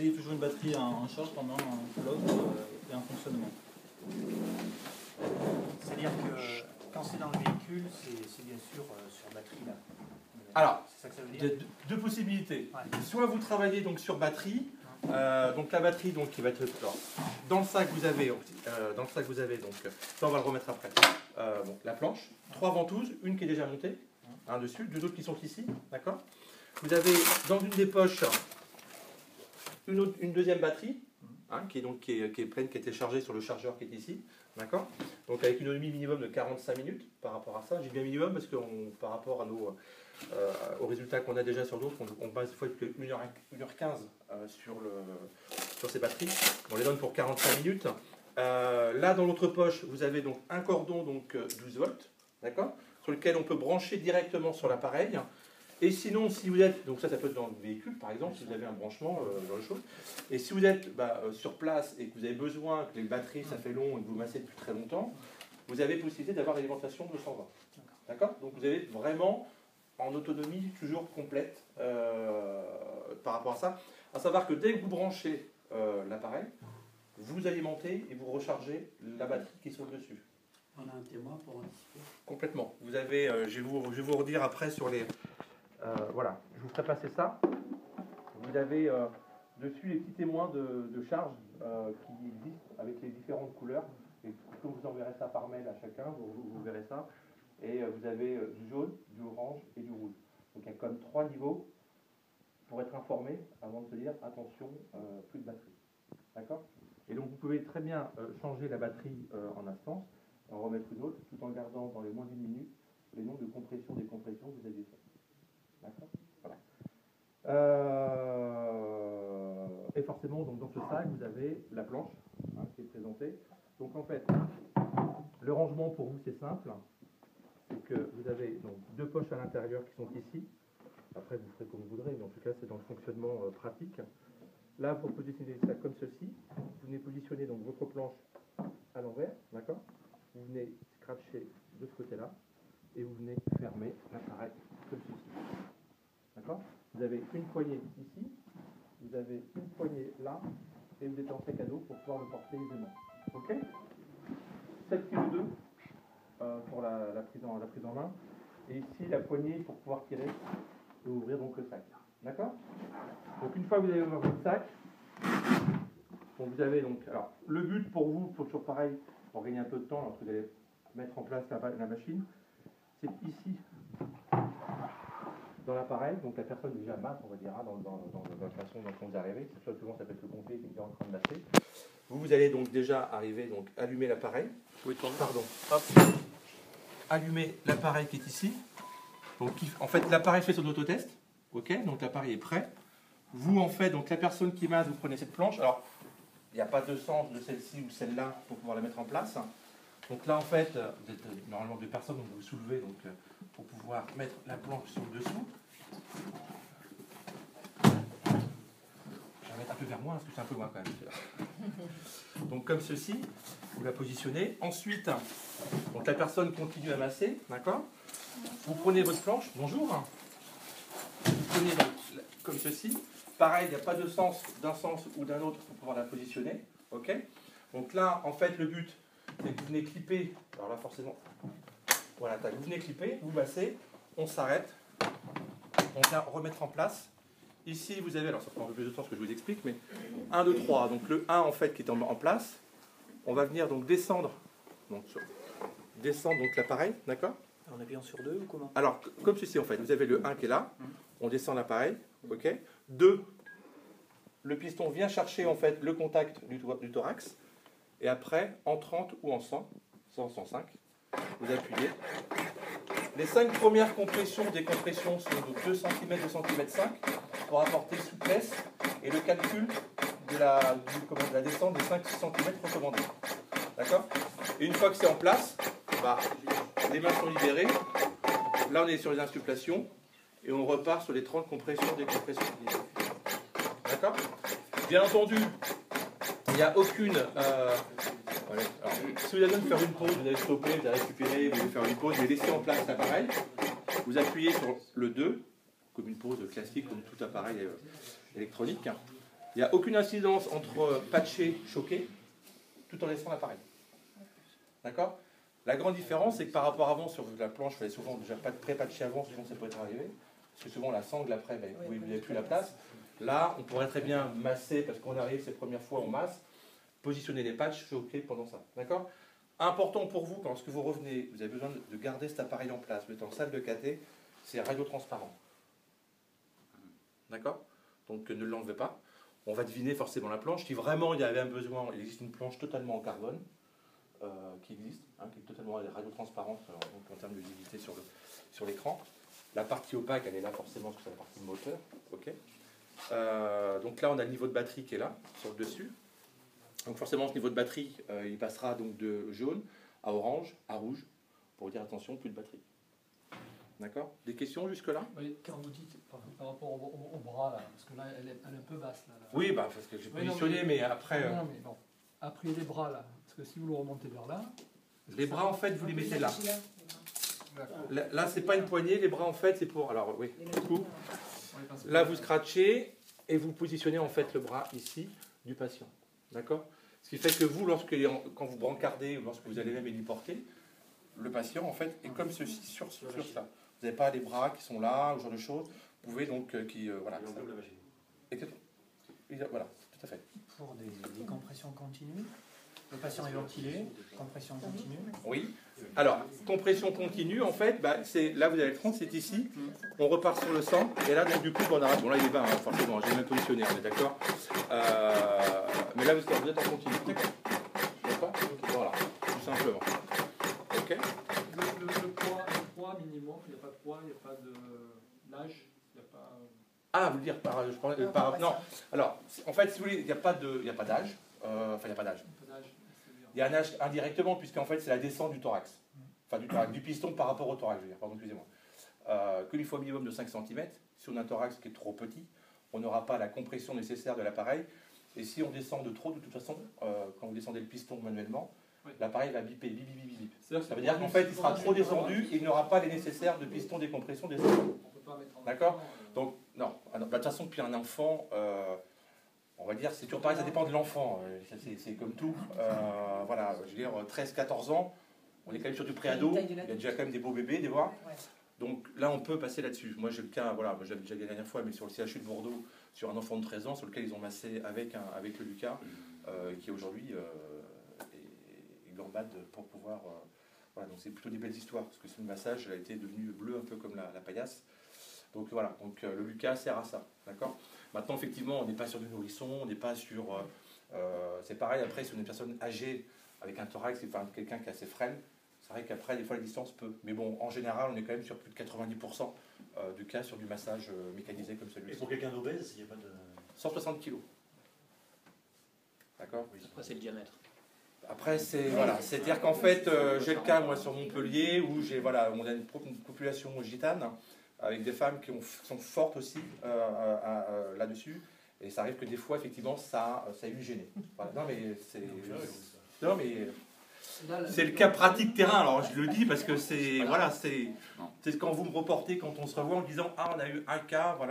conseillez toujours une batterie en charge pendant un load et un fonctionnement. C'est-à-dire que quand c'est dans le véhicule, c'est bien sûr sur batterie là. Alors, c'est ça que ça veut il y a dire. deux possibilités. Ouais. Soit vous travaillez donc sur batterie, donc la batterie donc qui va être alors, dans le sac vous avez donc ça on va le remettre après. Donc la planche, 3 ventouses, une qui est déjà montée, dessus, deux autres qui sont ici, d'accord. Vous avez dans une des poches une deuxième batterie, qui est pleine, qui a été chargée sur le chargeur qui est ici, d'accord. Donc avec une autonomie minimum de 45 minutes par rapport à ça. J'ai bien minimum parce que par rapport à aux résultats qu'on a déjà sur d'autres, on base fois 1h15 sur ces batteries. On les donne pour 45 minutes. Là, dans l'autre poche, vous avez donc un cordon 12 volts, d'accord, sur lequel on peut brancher directement sur l'appareil. Et sinon, si vous êtes, donc ça peut être dans le véhicule par exemple, si vous avez un branchement dans le chose. Et si vous êtes sur place et que vous avez besoin que les batteries ça fait long et que vous massez depuis très longtemps, vous avez possibilité d'avoir l'alimentation 220. D'accord. Donc vous avez vraiment en autonomie toujours complète par rapport à ça. À savoir que dès que vous branchez l'appareil, vous alimentez et vous rechargez la batterie qui est sur le dessus. On a un témoin pour anticiper. Complètement. Vous avez, je vais vous redire après sur les... voilà, je vous ferai passer ça. Vous avez dessus les petits témoins de charge qui existent avec les différentes couleurs. Et comme vous enverrez ça par mail à chacun, vous verrez ça. Et vous avez du jaune, du orange et du rouge. Donc il y a comme 3 niveaux pour être informé avant de se dire attention, plus de batterie. D'accord. Et donc vous pouvez très bien changer la batterie en instance, en remettre une autre, tout en gardant dans les moins d'une minute les noms de compression, décompression que vous aviez fait. D'accord. Voilà. Et forcément, donc, dans ce sac, vous avez la planche qui est présentée. Donc en fait, le rangement pour vous c'est simple. C'est que vous avez donc 2 poches à l'intérieur qui sont ici. Après, vous ferez comme vous voudrez, mais en tout cas, c'est dans le fonctionnement pratique. Là, pour positionner ça comme ceci, vous venez positionner donc votre planche à l'envers, d'accord. Vous venez scratcher de ce côté-là et vous venez fermer l'appareil comme ceci. D'accord. Vous avez une poignée ici, vous avez une poignée là, et vous êtes en sac à dos pour pouvoir le porter aisément. Ok. 7 kg 2 pour la prise en main. Et ici, la poignée pour pouvoir tirer et ouvrir donc le sac. D'accord. Donc une fois que vous avez ouvert votre sac, donc vous avez donc, alors le but pour vous, faut toujours pareil, pour gagner un peu de temps, lorsque vous allez mettre en place la machine, c'est ici, dans l'appareil, donc la personne déjà masse, on va dire, dans la façon dont vous arrivez, c'est souvent ça peut être le pompier qui est en train de masser. Vous allez donc déjà arriver, donc allumer l'appareil. Oui, pardon. Hop. Allumer l'appareil qui est ici. Donc en fait l'appareil fait son autotest. Ok, donc l'appareil est prêt. Vous en fait, donc la personne qui masse, vous prenez cette planche. Alors, il n'y a pas de sens de celle-ci ou celle-là pour pouvoir la mettre en place. Donc là en fait, vous êtes normalement 2 personnes, donc vous soulevez donc, pour pouvoir mettre la planche sur le dessous. Je vais mettre un peu vers moi, parce que c'est un peu loin quand même. Donc comme ceci, vous la positionnez. Ensuite, donc la personne continue à masser, d'accord. Vous prenez votre planche, bonjour. Vous prenez donc, comme ceci. Pareil, il n'y a pas de sens d'un sens ou d'un autre pour pouvoir la positionner. Ok. Donc là, en fait, le but, c'est que vous venez clipper. Alors là, forcément, voilà, vous venez clipper, vous massez, on s'arrête, on vient remettre en place. Ici, vous avez, alors ça prend un peu plus de temps que je vous explique, mais 1, 2, 3. Donc le 1, en fait, qui est en place, on va venir donc descendre donc l'appareil, d'accord. En appuyant sur 2 ou comment? Alors, comme ceci, en fait, vous avez le 1 qui est là, on descend l'appareil, ok. 2, le piston vient chercher, en fait, le contact du thorax, et après, en 30 ou en 100, 105, vous appuyez. Les 5 premières compressions, décompressions sont de 2 cm, 2 cm 5 pour apporter souplesse et le calcul de la descente des 5 cm recommandés. D'accord. Et une fois que c'est en place, les mains sont libérées. Là, on est sur les insufflations et on repart sur les 30 compressions, décompressions. D'accord. Bien entendu, il n'y a aucune... voilà. Alors, si vous avez besoin de faire une pause, vous allez stopper, vous allez récupérer, vous allez faire une pause, vous laissez en place l'appareil. Vous appuyez sur le 2, comme une pause classique, comme tout appareil électronique. Il n'y a aucune incidence entre patcher, choquer, tout en laissant l'appareil. D'accord? La grande différence, c'est que par rapport à avant, sur la planche, il fallait souvent déjà pas de pré-patcher avant, souvent ça peut être arrivé. Parce que souvent la sangle après, ben, vous n'avez plus la place. Là, on pourrait très bien masser, parce qu'on arrive ces premières fois, on masse, positionner les patchs, choquer pendant ça. D'accord? Important pour vous, quand vous revenez, vous avez besoin de garder cet appareil en place. Vous êtes en salle de caté, c'est radiotransparent. D'accord? Donc ne l'enlevez pas. On va deviner forcément la planche. Si vraiment il y avait un besoin, il existe une planche totalement en carbone qui existe, hein, qui est totalement radiotransparente en termes de visibilité sur l'écran. La partie opaque, elle est là forcément parce que c'est la partie moteur. Okay. Donc là, on a le niveau de batterie qui est là, sur le dessus. Donc forcément, ce niveau de batterie, il passera donc de jaune à orange, à rouge, pour dire attention, plus de batterie. D'accord? Des questions jusque-là? Oui, quand vous dites par rapport au bras, là, parce que là, elle est un peu basse. Là. Oui, bah, parce que j'ai positionné, mais après... Non, mais bon. Après les bras, là, parce que si vous le remontez vers là... Les bras, en fait, vous les mettez là. Là, c'est pas une poignée, les bras, en fait, c'est pour... Alors, oui, du coup, là, vous scratchez et vous positionnez, en fait, le bras ici du patient. D'accord? Ce qui fait que vous, quand vous brancardez ou lorsque vous allez même héliporter, le patient, en fait, est comme ceci sur ça. Vous n'avez pas les bras qui sont là, ou ce genre de choses. Vous pouvez donc... voilà, voilà, tout à fait. Pour des compressions continues, le patient est ventilé, compression continue. Oui. Alors, compression continue, en fait, bah, là, vous avez le front, c'est ici. On repart sur le sang. Et là, donc, du coup, on arrête. Bon, là, il est bas, hein, forcément. J'ai même positionné, on est d'accord. Mais là, vous êtes en continu. D'accord? Voilà, tout simplement. OK? Le poids minimum, il n'y a pas de poids, il n'y a pas d'âge, il n'y a pas... Ah, vous dire non. Alors, en fait, si vous voulez, il n'y a pas d'âge. Enfin, il n'y a pas d'âge. Il y a un âge indirectement, puisqu'en fait, c'est la descente du thorax. Enfin, du piston par rapport au thorax, je veux dire. Pardon, excusez-moi. Qu'il faut un minimum de 5 cm. Si on a un thorax qui est trop petit, on n'aura pas la compression nécessaire de l'appareil. Et si on descend de trop, de toute façon, quand vous descendez le piston manuellement, l'appareil va biper, bip, bip, bip, bip. Ça veut dire qu'en fait, il sera trop descendu et il n'aura pas les nécessaires de piston décompression descendu. D'accord? Donc, non. De toute façon, puis un enfant, on va dire, c'est toujours pareil, ça dépend de l'enfant. C'est comme tout. Voilà, je veux dire, 13-14 ans, on est quand même sur du préado. Il y a déjà quand même des beaux bébés, des voix. Donc là, on peut passer là-dessus. Moi, j'ai le cas, voilà, j'avais déjà dit la dernière fois, mais sur le CHU de Bordeaux, sur un enfant de 13 ans, sur lequel ils ont massé avec le Lucas, qui aujourd'hui est gambade pour pouvoir... voilà, donc c'est plutôt des belles histoires, parce que ce massage a été devenu bleu, un peu comme la paillasse. Donc voilà, donc, le Lucas sert à ça, d'accord? Maintenant, effectivement, on n'est pas sur du nourrisson, on n'est pas sur... c'est pareil, après, si on est une personne âgée, avec un thorax, enfin, quelqu'un qui est assez frêle, c'est vrai qu'après, des fois, la distance peut. Mais bon, en général, on est quand même sur plus de 90% du cas sur du massage mécanisé comme celui-ci. Et pour quelqu'un d'obèse, il n'y a pas de... 160 kg. D'accord? Après, c'est le diamètre. Après, c'est voilà, c'est-à-dire qu'en fait, j'ai le cas moi sur Montpellier où j'ai voilà, on a une population gitane avec des femmes qui sont fortes aussi là-dessus, et ça arrive que des fois effectivement ça a eu gêné. Voilà. Non mais c'est le cas pratique terrain. Alors je le dis parce que c'est voilà, c'est quand vous me reportez, quand on se revoit en disant ah on a eu un cas voilà.